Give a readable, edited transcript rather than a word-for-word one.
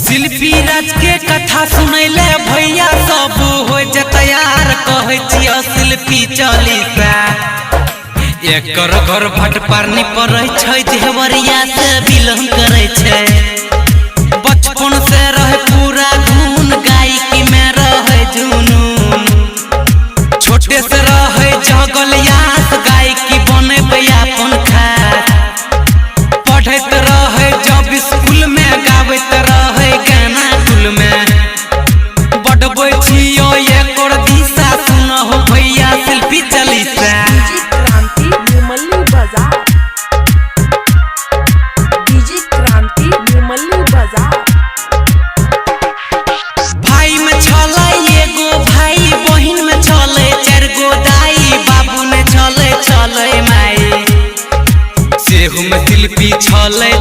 शिल्पी राज के कथा सुनैले भैया सब हो तैयार कहै छियै शिल्पी चालीसा एकर घर भट पारनी पड़ै छै देवरिया से बिलोंग करै छै। बचपन से रहे पूरा धुन गायकी में रहे जुनून छोटे से रहे जगल यास गायकी बने अपन खास पढ़ैत रहे जब स्कूल में गाबैत रहे गाना गुल में बढ़बै छियो एकर दिशा सुनहो भैया शिल्पी चालीसा। डीजे क्रांति निर्मली बाजार भाई में छले एगो भाई बहिन में छले चार गो दाई बाबू ने छले माई सेहू में शिल्पी छले